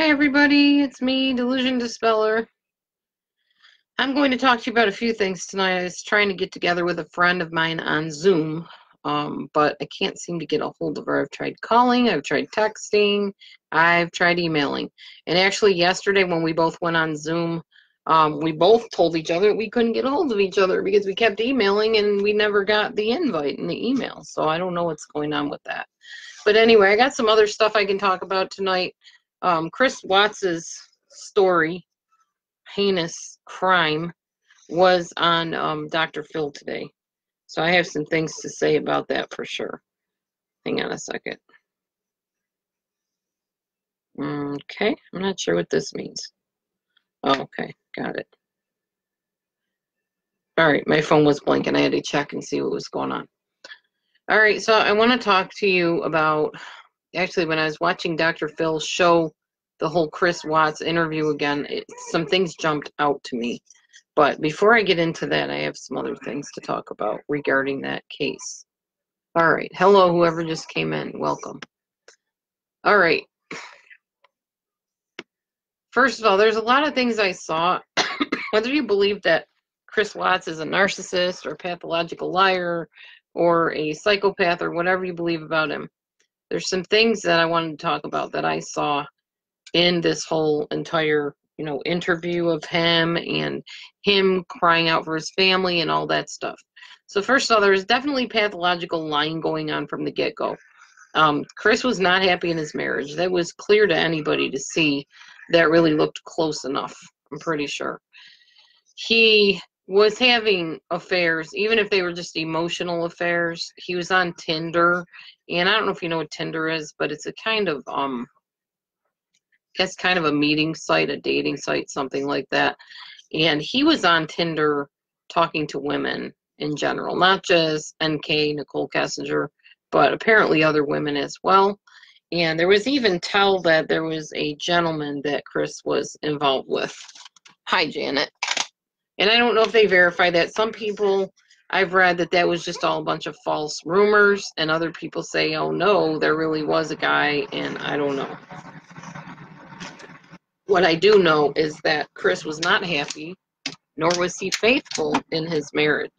Hi everybody, it's me, DelusionDispeller. I'm going to talk to you about a few things tonight. I was trying to get together with a friend of mine on Zoom, but I can't seem to get a hold of her. I've tried calling, I've tried texting, I've tried emailing. And actually yesterday when we both went on Zoom, we both told each other we couldn't get a hold of each other because we kept emailing and we never got the invite in the email. So I don't know what's going on with that. But anyway, I got some other stuff I can talk about tonight. Chris Watts's story, heinous crime, was on Dr. Phil today. So I have some things to say about that for sure. Hang on a second. Okay, I'm not sure what this means. Oh, okay, got it. All right, my phone was blinking. I had to check and see what was going on. All right, so I want to talk to you about, actually, when I was watching Dr. Phil show the whole Chris Watts interview again, some things jumped out to me. But before I get into that, I have some other things to talk about regarding that case. All right. Hello, whoever just came in. Welcome. All right. First of all, there's a lot of things I saw. Whether you believe that Chris Watts is a narcissist or a pathological liar or a psychopath or whatever you believe about him, there's some things that I wanted to talk about that I saw in this whole entire, interview of him and him crying out for his family and all that stuff. So first of all, there was definitely pathological lying going on from the get-go. Chris was not happy in his marriage. That was clear to anybody to see that really looked close enough, I'm pretty sure. He was having affairs, even if they were just emotional affairs. He was on Tinder, and I don't know if you know what Tinder is, but it's a kind of it's kind of a meeting site, a dating site, something like that. And he was on Tinder talking to women in general, not just NK, Nicole Kessinger, but apparently other women as well. And there was even tell that there was a gentleman that Chris was involved with. Hi, Janet. And I don't know if they verified that. Some people, I've read that was just all a bunch of false rumors, and other people say, oh no, there really was a guy, and I don't know. What I do know is that Chris was not happy, nor was he faithful in his marriage.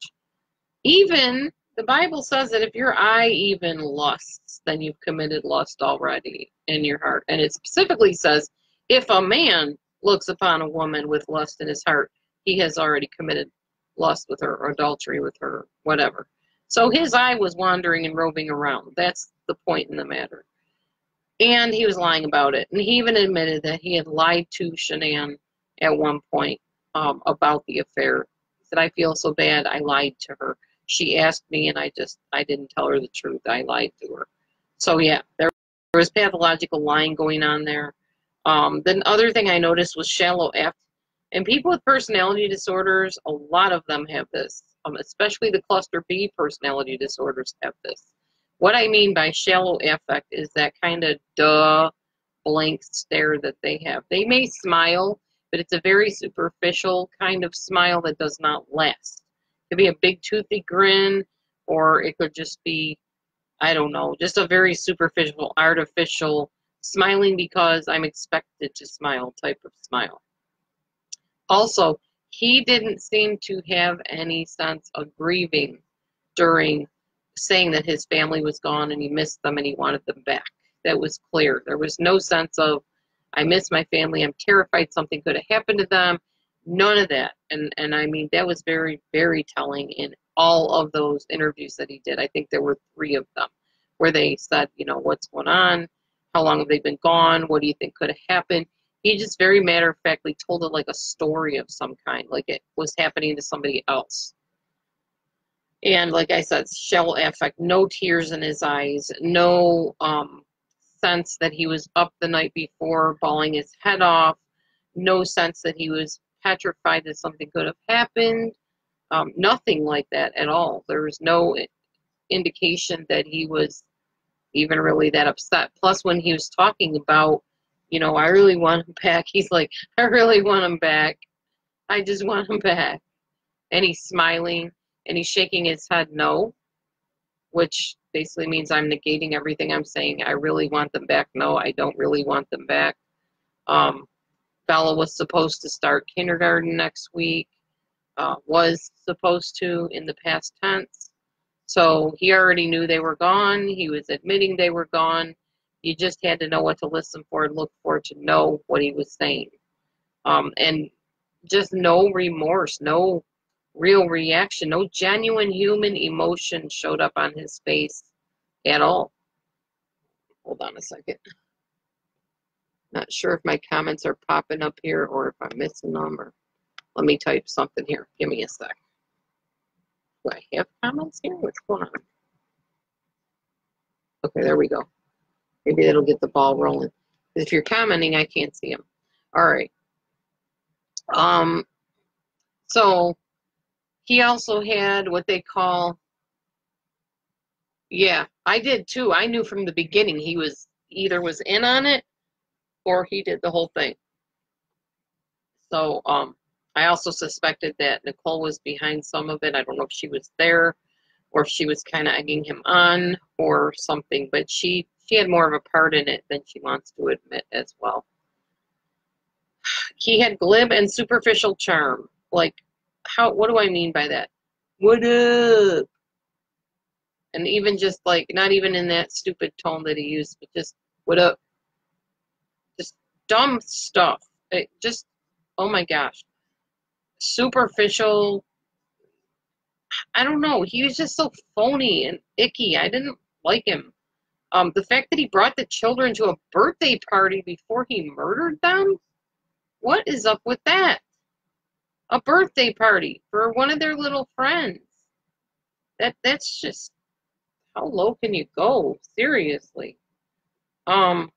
Even the Bible says that if your eye even lusts, then you've committed lust already in your heart. And it specifically says if a man looks upon a woman with lust in his heart, he has already committed lust with her or adultery with her, whatever. So his eye was wandering and roving around. That's the point in the matter. And he was lying about it. And he even admitted that he had lied to Shanann at one point about the affair. He said, I feel so bad, I lied to her. She asked me, and I didn't tell her the truth. I lied to her. So, yeah, there was pathological lying going on there. The other thing I noticed was shallow affect. And people with personality disorders, a lot of them have this, especially the cluster B personality disorders have this. What I mean by shallow affect is that kind of blank stare that they have. They may smile, but it's a very superficial kind of smile that does not last. It could be a big toothy grin, or it could just be, I don't know, just a very superficial, artificial, smiling because I'm expected to smile type of smile. Also, he didn't seem to have any sense of grieving during saying that his family was gone and he missed them and he wanted them back. That was clear. There was no sense of, I miss my family, I'm terrified something could have happened to them. None of that. And I mean, that was very, very telling in all of those interviews that he did. I think there were 3 of them where they said, what's going on? How long have they been gone? What do you think could have happened? He just very matter-of-factly told it like a story of some kind, like it was happening to somebody else. And like I said, shallow affect, no tears in his eyes, no sense that he was up the night before bawling his head off, no sense that he was petrified that something could have happened, nothing like that at all. There was no indication that he was even really that upset. Plus, when he was talking about, I really want him back, he's like, I really want him back. I just want him back. And he's smiling. And he's shaking his head no, which basically means I'm negating everything I'm saying. I really want them back. No, I don't really want them back. Bella was supposed to start kindergarten next week, was supposed to in the past tense. So he already knew they were gone. He was admitting they were gone. You just had to know what to listen for and look for to know what he was saying. And just no remorse, no real reaction, no genuine human emotion showed up on his face at all. Hold on a second. Not sure if my comments are popping up here or if I'm missing them. Or let me type something here. Give me a sec. Do I have comments here? What's going on? Okay, there we go. Maybe that'll get the ball rolling. If you're commenting, I can't see them. All right. So he also had what they call, yeah, I did too. I knew from the beginning he was either was in on it or he did the whole thing. So I also suspected that Nicole was behind some of it. I don't know if she was there or if she was kind of egging him on or something, but she had more of a part in it than she wants to admit as well. He had glib and superficial charm. Like, what do I mean by that? What up? And even just like, not even in that stupid tone that he used, but just, what up? Just dumb stuff. It just, oh my gosh. Superficial. I don't know. He was just so phony and icky. I didn't like him. The fact that he brought the children to a birthday party before he murdered them? What is up with that? A birthday party for one of their little friends. That's just, how low can you go? Seriously. A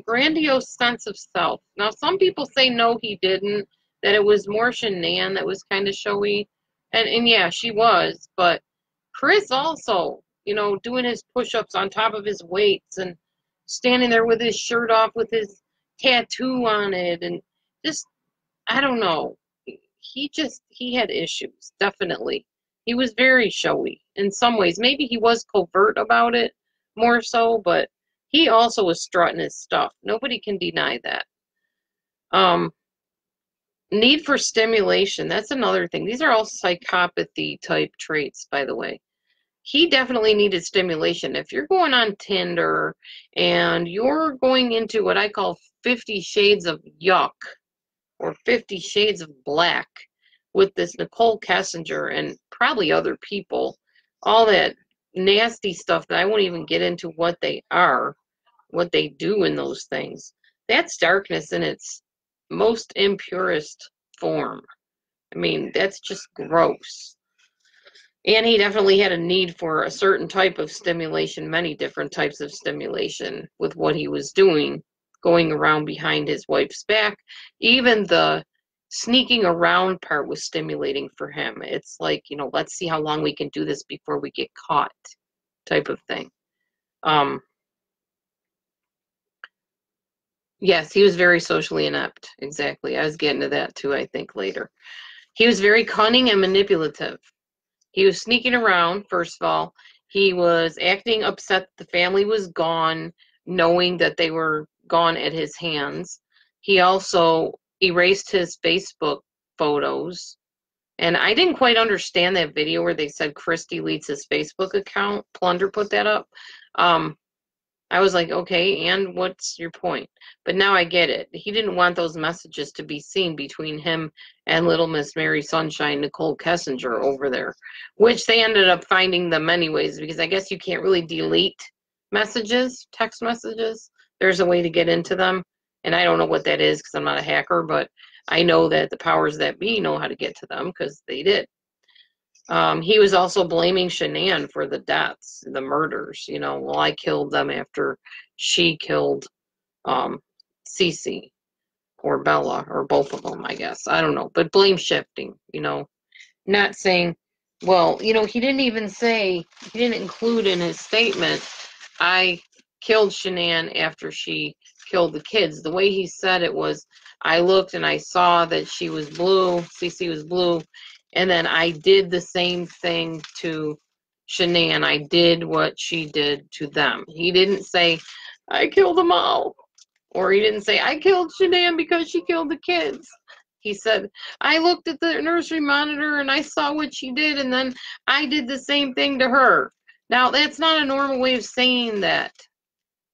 grandiose sense of self. Now, some people say no, he didn't, that it was more Shanann that was kind of showy. And yeah, she was, but Chris also, you know, doing his push-ups on top of his weights and standing there with his shirt off with his tattoo on it, and just, I don't know. He had issues, definitely. He was very showy in some ways. Maybe he was covert about it more so, but he also was strutting his stuff. Nobody can deny that. Need for stimulation. That's another thing. These are all psychopathy type traits, by the way. He definitely needed stimulation. If you're going on Tinder and you're going into what I call 50 shades of yuck or 50 shades of black with this Nicole Kessinger and probably other people, all that nasty stuff that I won't even get into what they are, what they do in those things. That's darkness in its most impurest form. I mean, that's just gross. And he definitely had a need for a certain type of stimulation, many different types of stimulation with what he was doing, going around behind his wife's back. Even the sneaking around part was stimulating for him. It's like, you know, let's see how long we can do this before we get caught type of thing. Yes, he was very socially inept. Exactly. I was getting to that too, I think, later. He was very cunning and manipulative. He was sneaking around, first of all. He was acting upset that the family was gone, knowing that they were gone at his hands. He also erased his Facebook photos. And I didn't quite understand that video where they said Chris deletes his Facebook account. Plunder put that up. I was like, okay, and what's your point? But now I get it. He didn't want those messages to be seen between him and Little Miss Mary Sunshine, Nicole Kessinger over there, which they ended up finding them anyways, because I guess you can't really delete messages, text messages. There's a way to get into them, and I don't know what that is because I'm not a hacker, but I know that the powers that be know how to get to them because they did. He was also blaming Shanann for the deaths, the murders. You know, well, I killed them after she killed Cece or Bella, or both of them, I guess. I don't know. But blame shifting, you know. Not saying, well, you know, he didn't even say, he didn't include in his statement, I killed Shanann after she killed the kids. The way he said it was, I looked and I saw that she was blue, Cece was blue, and then I did the same thing to Shanann. I did what she did to them. He didn't say, I killed them all. Or he didn't say, I killed Shanann because she killed the kids. He said, I looked at the nursery monitor and I saw what she did, and then I did the same thing to her. Now, that's not a normal way of saying that.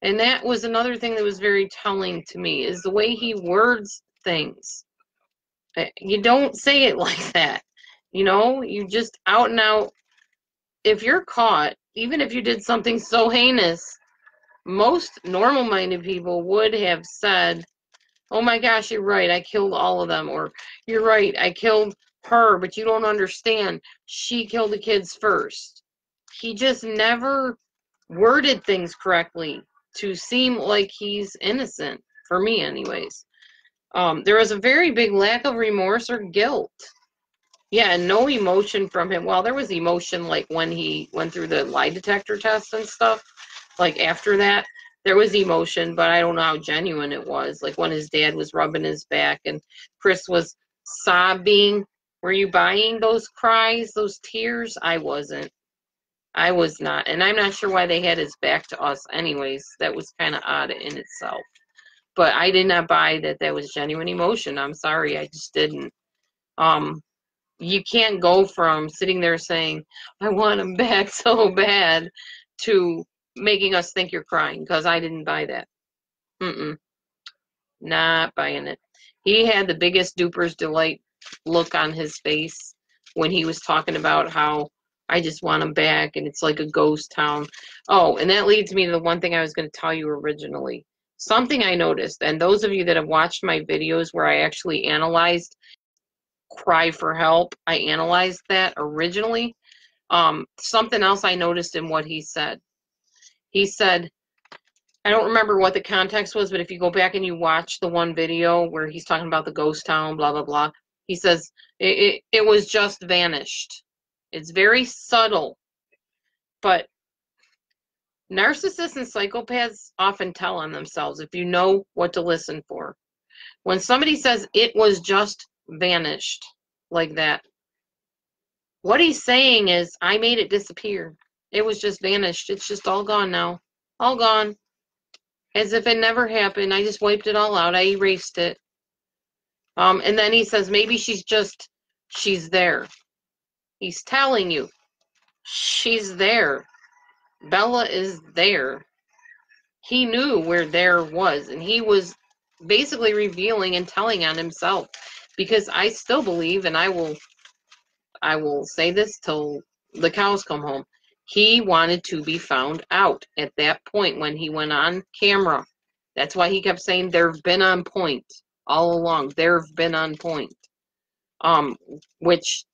And that was another thing that was very telling to me, is the way he words things. You don't say it like that. You know, you just out and out. If you're caught, even if you did something so heinous, most normal-minded people would have said, oh my gosh, you're right, I killed all of them. Or, you're right, I killed her, but you don't understand. She killed the kids first. He just never worded things correctly to seem like he's innocent, for me anyways. There was a very big lack of remorse or guilt. Yeah, and no emotion from him. Well, there was emotion like when he went through the lie detector test and stuff. Like after that, there was emotion, but I don't know how genuine it was. Like when his dad was rubbing his back and Chris was sobbing. Were you buying those cries, those tears? I wasn't. I was not. And I'm not sure why they had his back to us anyways. That was kind of odd in itself. But I did not buy that that was genuine emotion. I'm sorry, I just didn't. You can't go from sitting there saying, I want him back so bad, to making us think you're crying, because I didn't buy that. Not buying it. He had the biggest duper's delight look on his face when he was talking about how I just want him back and it's like a ghost town. Oh, and that leads me to the one thing I was going to tell you originally. Something I noticed, and those of you that have watched my videos where I actually analyzed cry for help, I analyzed that originally. Something else I noticed in what he said. He said, I don't remember what the context was, but if you go back and you watch the one video where he's talking about the ghost town, blah, blah, blah, he says, it was just vanished. It's very subtle, but narcissists and psychopaths often tell on themselves if you know what to listen for. When somebody says it was just vanished like that, what he's saying is, I made it disappear. It was just vanished. It's just all gone now. All gone. As if it never happened. I just wiped it all out. I erased it. And then he says, maybe she's there. He's telling you, she's there. Bella is there. He knew where there was, and he was basically revealing and telling on himself. Because I still believe, and I will say this till the cows come home, he wanted to be found out at that point when he went on camera. That's why he kept saying, they've been on point all along. They've been on point. Which